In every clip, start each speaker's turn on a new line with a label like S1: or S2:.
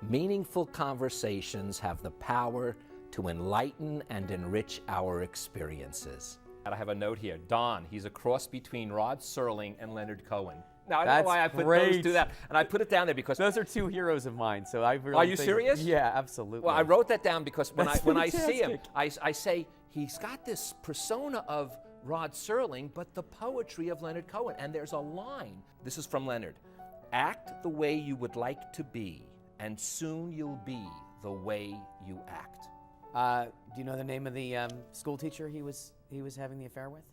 S1: Meaningful conversations have the power to enlighten and enrich our experiences. I have a note here. Don, he's a cross between Rod Serling and Leonard Cohen. Now, I don't know why I put those two down. And I put it down there because...
S2: Those are two heroes of mine, so I really
S1: Are you serious?
S2: Yeah, absolutely.
S1: Well, I wrote that down because when I see him,
S2: fantastic.
S1: I say, he's got this persona of Rod Serling, but the poetry of Leonard Cohen. And there's a line. This is from Leonard. Act the way you would like to be, and soon you'll be the way you act.
S2: Do you know the name of the school teacher he was having the affair with?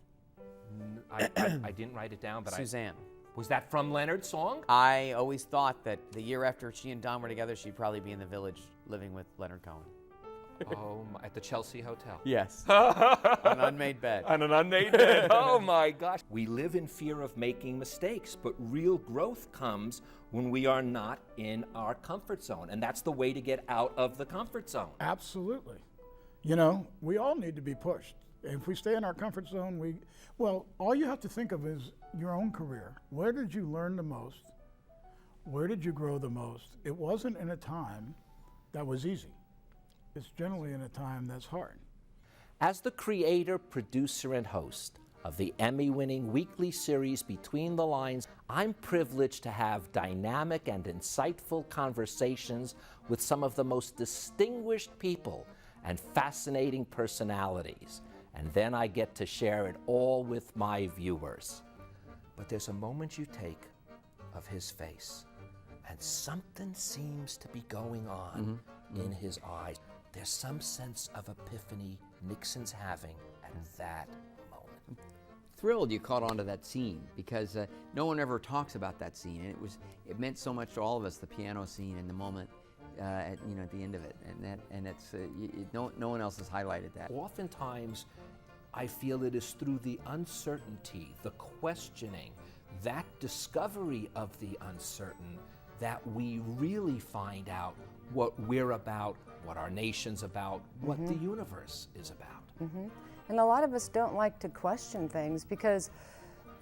S1: I didn't write it down, but
S2: Suzanne.
S1: Was that from Leonard's song?
S2: I always thought that the year after she and Don were together, she'd probably be in the Village living with Leonard Cohen.
S1: Oh, at the Chelsea Hotel.
S2: Yes. On an unmade bed.
S1: On an unmade bed. Oh my gosh. We live in fear of making mistakes, but real growth comes when we are not in our comfort zone. And that's the way to get out of the comfort zone.
S3: Absolutely. You know, we all need to be pushed. If we stay in our comfort zone, all you have to think of is your own career. Where did you learn the most? Where did you grow the most? It wasn't in a time that was easy. It's generally in a time that's hard.
S1: As the creator, producer, and host of the Emmy-winning weekly series Between the Lines, I'm privileged to have dynamic and insightful conversations with some of the most distinguished people and fascinating personalities. And then I get to share it all with my viewers. But there's a moment you take of his face, and something seems to be going on in his eyes. There's some sense of epiphany Nixon's having at that moment.
S4: Thrilled you caught on to that scene because no one ever talks about that scene, and it meant so much to all of us, the piano scene and the moment at the end of it, and no one else has highlighted that.
S1: Oftentimes, I feel it is through the uncertainty, the questioning, that discovery of the uncertain, that we really find out what we're about, what our nation's about, what the universe is about.
S5: And a lot of us don't like to question things because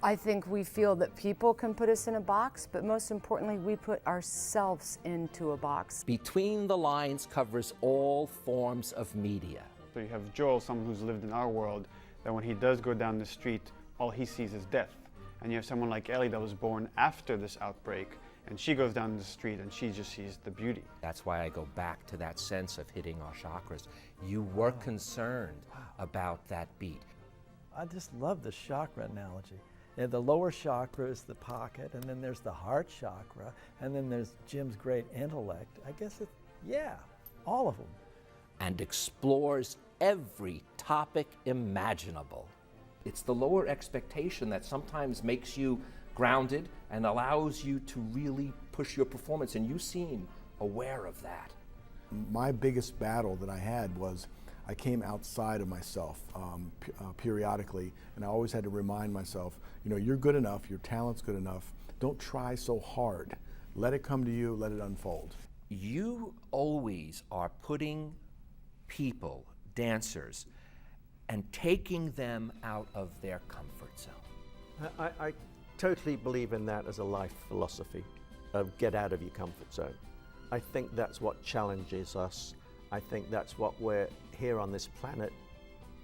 S5: I think we feel that people can put us in a box, but most importantly, we put ourselves into a box.
S1: Between the Lines covers all forms of media.
S6: So you have Joel, someone who's lived in our world, that when he does go down the street, all he sees is death. And you have someone like Ellie that was born after this outbreak, and she goes down the street and she just sees the beauty.
S1: That's why I go back to that sense of hitting our chakras. You were concerned about that beat.
S7: I just love the chakra analogy. Yeah, the lower chakra is the pocket, and then there's the heart chakra, and then there's Jim's great intellect. I guess all of them.
S1: And explores every topic imaginable. It's the lower expectation that sometimes makes you grounded and allows you to really push your performance, and you seem aware of that.
S8: My biggest battle that I had was I came outside of myself periodically, and I always had to remind myself, you're good enough, your talent's good enough, don't try so hard. Let it come to you, let it unfold.
S1: You always are putting people, dancers, and taking them out of their comfort zone.
S9: I totally believe in that as a life philosophy, of get out of your comfort zone. I think that's what challenges us. I think that's what we're here on this planet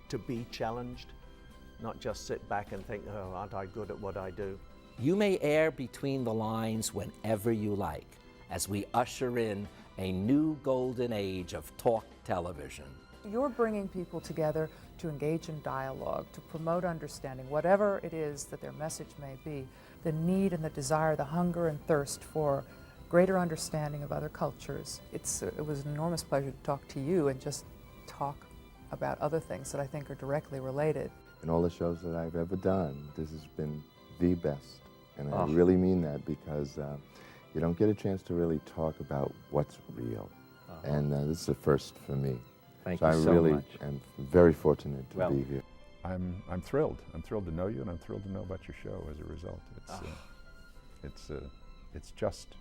S9: to be challenged, not just sit back and think, oh, aren't I good at what I do?
S1: You may air Between the Lines whenever you like, as we usher in a new golden age of talk television.
S10: You're bringing people together to engage in dialogue, to promote understanding, whatever it is that their message may be, the need and the desire, the hunger and thirst for greater understanding of other cultures. It was an enormous pleasure to talk to you and just talk about other things that I think are directly related.
S11: In all the shows that I've ever done, this has been the best. And I really mean that because you don't get a chance to really talk about what's real. And this is the first for me.
S1: Thank
S11: you
S1: so
S11: so I really
S1: much.
S11: am very fortunate to be here.
S12: I'm thrilled. I'm thrilled to know you, and I'm thrilled to know about your show as a result. It's just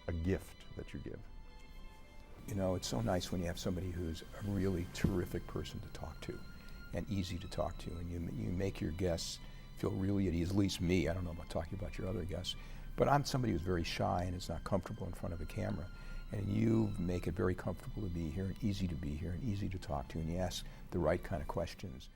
S12: a gift that you give.
S13: It's so nice when you have somebody who's a really terrific person to talk to and easy to talk to, and you make your guests feel really at ease, at least me. I don't know about talking about your other guests, but I'm somebody who's very shy and is not comfortable in front of a camera. And you make it very comfortable to be here and easy to be here and easy to talk to, and you ask the right kind of questions.